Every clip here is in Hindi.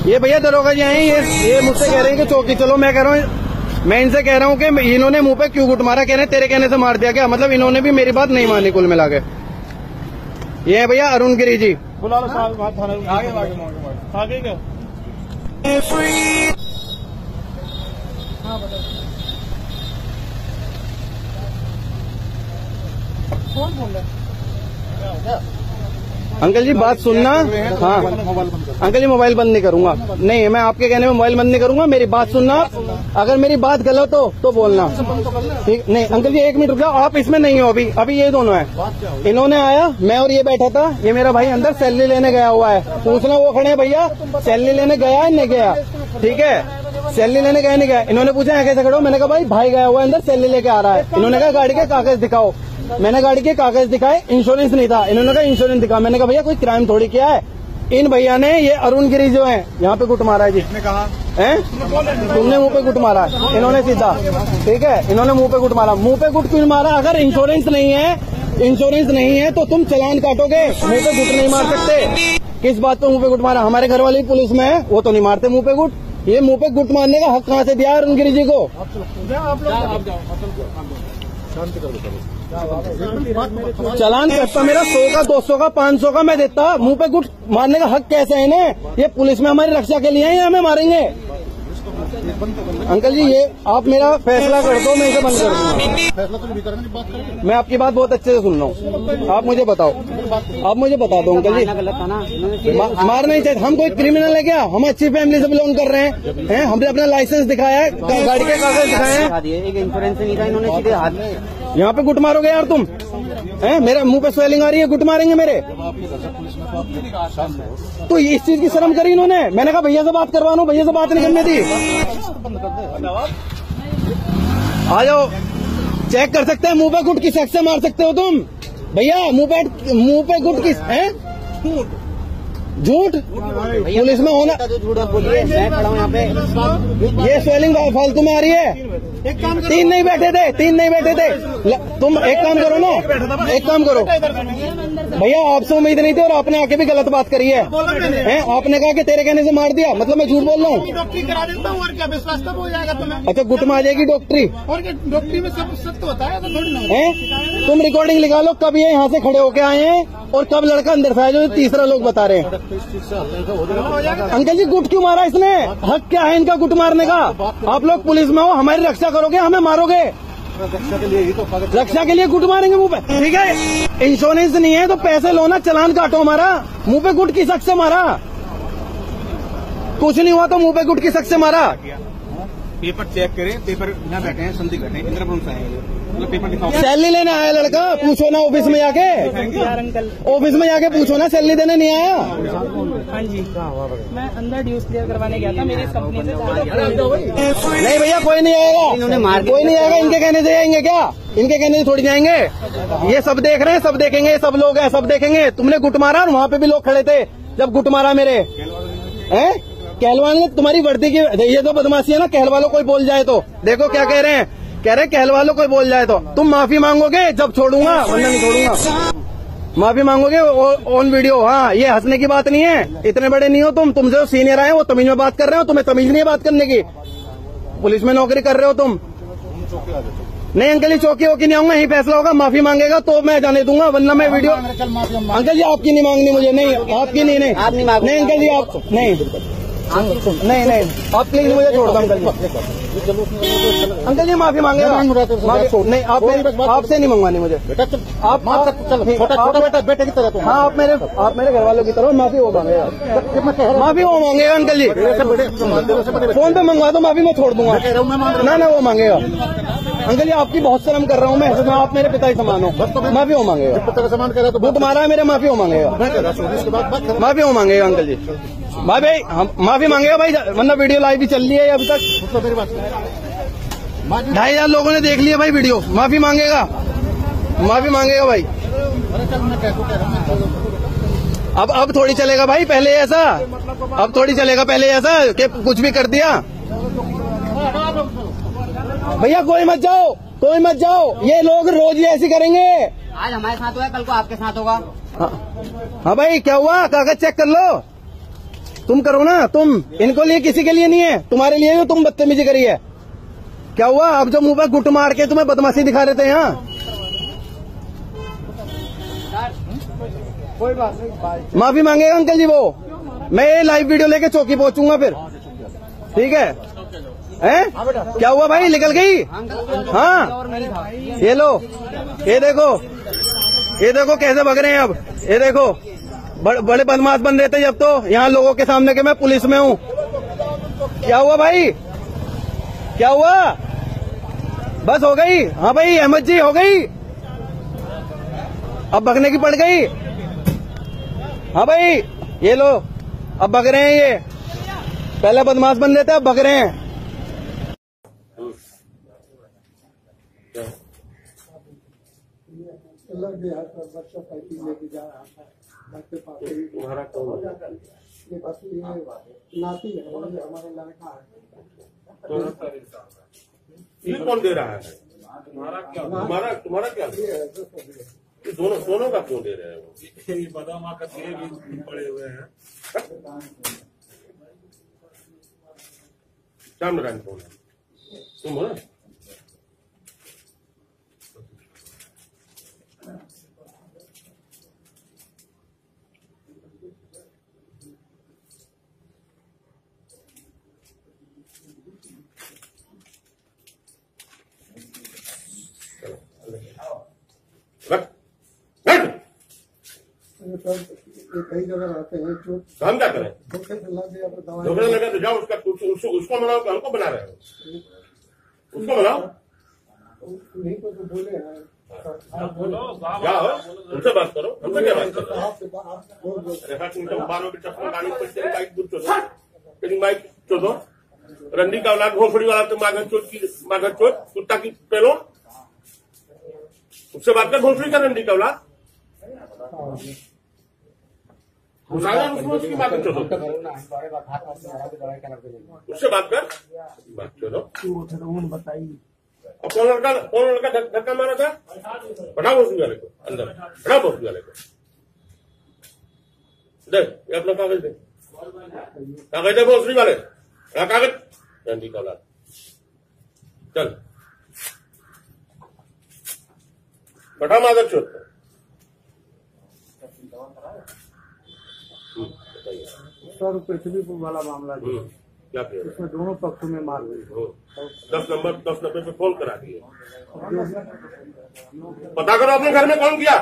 ये भैया दरोगा जी आए, ये मुझसे कह रहे हैं कि चौकी चलो। मैं कह रहा हूँ, मैं इनसे कह रहा हूँ कि इन्होंने मुंह पे क्यों गुट मारा। कह रहे हैं तेरे कहने से मार दिया क्या। मतलब इन्होंने भी मेरी बात नहीं मानी कुल मिला के। ये है भैया अरुण गिरी जी। बुला लो साहब आगे क्या। हाँ बताओ कौन बोल रहा है। अंकल जी बात सुनना। हाँ अंकल जी मोबाइल बंद नहीं करूंगा। नहीं मैं आपके कहने में मोबाइल बंद नहीं करूंगा। मेरी बात सुनना। अगर मेरी बात गलत हो तो बोलना। ठीक नहीं अंकल जी 1 मिनट रुक जाओ। आप इसमें नहीं हो अभी। अभी ये दोनों है। इन्होंने आया, मैं और ये बैठा था। ये मेरा भाई अंदर सैलरी लेने गया हुआ है। पूछना वो खड़े हैं भैया सैलरी लेने गया है नहीं गया। ठीक है सैलरी लेने गया नहीं गया। इन्होंने पूछा कैसे खड़े हो। मैंने कहा भाई गया हुआ है अंदर सैलरी लेके आ रहा है। इन्होंने कहा गाड़ी के कागज दिखाओ। मैंने गाड़ी के कागज दिखाए, इंश्योरेंस नहीं था। इन्होंने कहा इंश्योरेंस दिखा। मैंने कहा भैया कोई क्राइम थोड़ी किया है। इन भैया ने ये अरुण गिरी जो है यहाँ पे गुट मारा है। जिसने कहा है तुमने मुंह पे गुट मारा है। इन्होंने सीधा ठीक है इन्होंने मुंह पे गुट मारा। मुंह पे गुट क्यों मारा। अगर इंश्योरेंस नहीं है तो तुम चालान काटोगे। मुंह पे गुट नहीं मार सकते। किस बात पे मुंह पे गुट मारा। हमारे घर वाले पुलिस में है, वो तो नहीं मारते मुंह पे गुट। ये मुंह पे गुट मारने का हक कहाँ से दिया अरुण गिरी जी को। चालान करता मेरा 100 का 200 का 500 का मैं देता। मुंह पे गुट मारने का हक कैसे है इन्हें। ये पुलिस में हमारी रक्षा के लिए है या हमें मारेंगे। अंकल जी ये आप मेरा फैसला कर दो, मैं इसे बंद कर दूंगा। मैं आपकी बात बहुत अच्छे से सुन रहा हूँ। आप मुझे बताओ, आप मुझे बता दो अंकल जी। मारना ही चाहिए। हम कोई क्रिमिनल है क्या। हम अच्छी फैमिली से बिलोंग कर रहे हैं। हमने अपना लाइसेंस दिखाया है, गाड़ी के कागज दिखाए हैं। इंश्योरेंस नहीं था इन्होंने सीधे हाथ में। यहाँ पे गुट मारोगे यार तुम। मेरे मुंह पे स्वेलिंग आ रही है, गुट मारेंगे मेरे। तो इस चीज की शर्म करी इन्होंने। मैंने कहा भैया से बात करवा लो, भैया से बात नहीं करनी थी। आ जाओ चेक कर सकते हैं। मुंह पे गुट किस हक से मार सकते हो तुम भैया। मुंह पे गुट किस है। झूठ पुलिस में होना। झूठ बोलिए, मैं खड़ा हूँ यहाँ पे। ये स्वेलिंग फालतू में आ रही है। 3 नहीं बैठे थे। तुम एक काम करो ना, एक काम करो भैया। आपसे उम्मीद नहीं थी और आपने आके भी गलत बात करी है। आपने कहा कि तेरे कहने से मार दिया। मतलब मैं झूठ बोल रहा हूँ। डॉक्टरी करा देता हूँ और क्या विश्वास कब हो जाएगा तुम्हें। अच्छा गुट में आ जाएगी डॉक्टरी। और क्या डॉक्टरी में सब सत्य होता है तो थोड़ी ना। तुम रिकॉर्डिंग निकालो कब ये यहाँ से खड़े होके आए हैं और कब लड़का अंदर से आया जो तीसरा लोग बता रहे हैं। अंकल जी गुट क्यों मारा इसने। हक क्या है इनका गुट मारने का। आप लोग पुलिस में हो, हमारी रक्षा करोगे, हमें मारोगे। रक्षा के लिए गुट मारेंगे मुंह पे। ठीक है इंश्योरेंस नहीं है तो पैसे लो ना, चालान काटो हमारा। मुंह पे गुट किस हक से मारा। कुछ नहीं हुआ तो मुंह पे गुट किस हक से मारा। पेपर चेक करें। पेपर यहाँ बैठे हैं, संदिग्ध बैठे हैं, इंद्रपुर से आए। मतलब पेपर दिखाओ। सैलरी लेने आया लड़का, पूछो ना ऑफिस में जाके। ऑफिस में जाके पूछो ना, सैलरी देने नहीं आया। हाँ जी मैं अंदर ड्यूज क्लियर करवाने गया था मेरी कंपनी से। नहीं भैया कोई नहीं आएगा, कोई नहीं आएगा। इनके कहने से आएंगे क्या। इनके कहने से थोड़ी जाएंगे। ये सब देख रहे हैं, सब देखेंगे, ये सब लोग हैं, सब देखेंगे। तुमने गुट मारा और वहाँ पे भी लोग खड़े थे जब गुट मारा मेरे। कहलवान ने तुम्हारी वर्दी की ये तो बदमाशी है ना। कहलवालों कोई बोल जाए तो देखो क्या कह रहे हैं। कह रहे कहलवालों कोई बोल जाए तो तुम माफी मांगोगे जब छोड़ूंगा, वरना नहीं छोड़ूंगा। माफी मांगोगे ऑन वीडियो। हाँ ये हंसने की बात नहीं है। इतने बड़े नहीं हो तुम जो सीनियर आए वो तमीज में बात कर रहे हो। तुम्हें तमीज नहीं है बात करने की। पुलिस में नौकरी कर रहे हो तुम। नहीं अंकल जी चौकी वोकी नहीं आऊंगा, यही फैसला होगा। माफी मांगेगा तो मैं जाने दूंगा, वरना मैं वीडियो। अंकल जी आपकी नहीं मांगनी मुझे। नहीं आपकी नहीं। नहीं अंकल जी आप नहीं आप प्लीज मुझे छोड़ दो अंकल जी। अंकल जी माफी मांगेगा। नहीं आपसे नहीं मंगवानी मुझे। आप छोटा बेटे की तरह। हाँ आप मेरे घर वालों की तरह माफी वो मांगेगा। माफी वो मांगेगा अंकल जी। फोन पे मंगवा दो माफी, मैं छोड़ दूंगा। ना वो मांगेगा। अंकल जी आपकी बहुत शर्म कर रहा हूँ मैं। आप मेरे पिता ही समान हो। माफी वो मांगेगा। गुट मारा है मेरे, माफी वो मांगेगा। माफी वो मांगेगा अंकल जी। भाई माफी मांगेगा भाई, वरना वीडियो लाइव भी चल रही है अभी तक। 2500 लोगों ने देख लिया भाई वीडियो। माफी मांगेगा भाई। अब थोड़ी चलेगा भाई पहले ऐसा। अब थोड़ी चलेगा पहले ऐसा कि कुछ भी कर दिया। भैया कोई मत जाओ। ये लोग रोज ही ऐसी करेंगे। आज हमारे साथ हुआ, कल को आपके साथ होगा। हाँ भाई क्या हुआ, कागज चेक कर लो। तुम करो ना, तुम इनको लिए किसी के लिए नहीं है, तुम्हारे लिए जो तुम बदतमीजी करी है। क्या हुआ? अब जो मुंह पे गुट मार के तुम्हें बदमाशी दिखा रहे थे यहाँ। कोई बात नहीं, माफी मांगेगा अंकल जी वो। मैं ये लाइव वीडियो लेके चौकी पहुंचूंगा फिर, ठीक है? हैं? क्या हुआ भाई, निकल गई? हाँ, ये लो, ये देखो कैसे भग रहे हैं अब। ये देखो बड़े बदमाश बन रहे थे जब तो यहाँ लोगों के सामने के मैं पुलिस में हूँ। क्या हुआ भाई, क्या हुआ? बस हो गई? हाँ भाई अहमद जी हो गई, अब भगने की पड़ गई। हाँ भाई ये लो, अब भग रहे हैं ये, पहले बदमाश बन रहे थे अब भग रहे हैं। बच्चा साइकिल लेके जा रहा था, बच्चे पास तुम्हारा ये बस ये नाती है, हमारे लड़का है। ये कौन दे रहा है? तुम्हारा क्या? ये दोनों का क्यों दे रहे हैं? ये बादाम का तेल भी पड़े हुए हैं। श्याम नारायण कौन है? तुम हो ना? कई जगह रहते हैं चोट, तो हम क्या करें? धोखे से लग गया तो दवाई धोखे लगे तो जाओ, उसको मनाओ कि हमको बना रहे हो? उसको मनाओ, नहीं को तो बोले हैं। जाओ उनसे बात करो, हमसे क्या बात करो? आपसे बाइक चोदो, रंडी का औलाद घोंसड़ी वाला तो मागर चोट कुत्ता की पेलो, उससे बात कर। घोंसड़ी का रंडी का औलाद उसकी बात चलो, उससे बात कर, बात चलो। बताइए और कौन लड़का धक्का मारा था? बढ़ाओ भोसड़ी वाले को अंदर, बढ़ाओ भोसड़ी वाले को। देख ये अपना कागज दे, कागज दे भोसड़ी वाले, कागज रंडी का औलाद। चल बढ़ा मादर चोट। 100 रुपये पृथ्वी वाला मामला जो क्या किया? उसमें दोनों पक्षों में मार गई। 10 नंबर पे फोन करा दिए। पता करो अपने घर में कौन किया?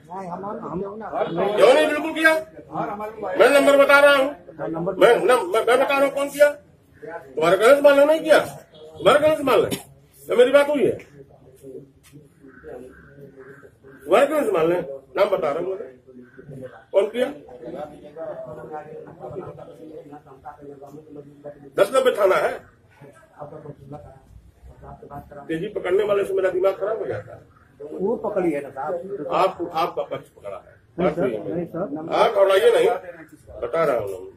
क्यों नहीं बिल्कुल किया? मैं नंबर बता रहा हूँ, मैं बता रहा हूँ कौन किया। तुम्हारे कहने से मान लो नहीं किया, तुम्हारे कहने से मान लें, मेरी बात हुई है। तुम्हारे कहने से मान लें, नाम बता रहा हूँ कौन किया। 10 नंबर थाना है। तेजी पकड़ने वाले से मेरा दिमाग खराब हो जाता है। वो पकड़ी है ना साहब, आपका पक्ष पकड़ा है। नहीं सर, आप और नहीं बता रहा हूँ।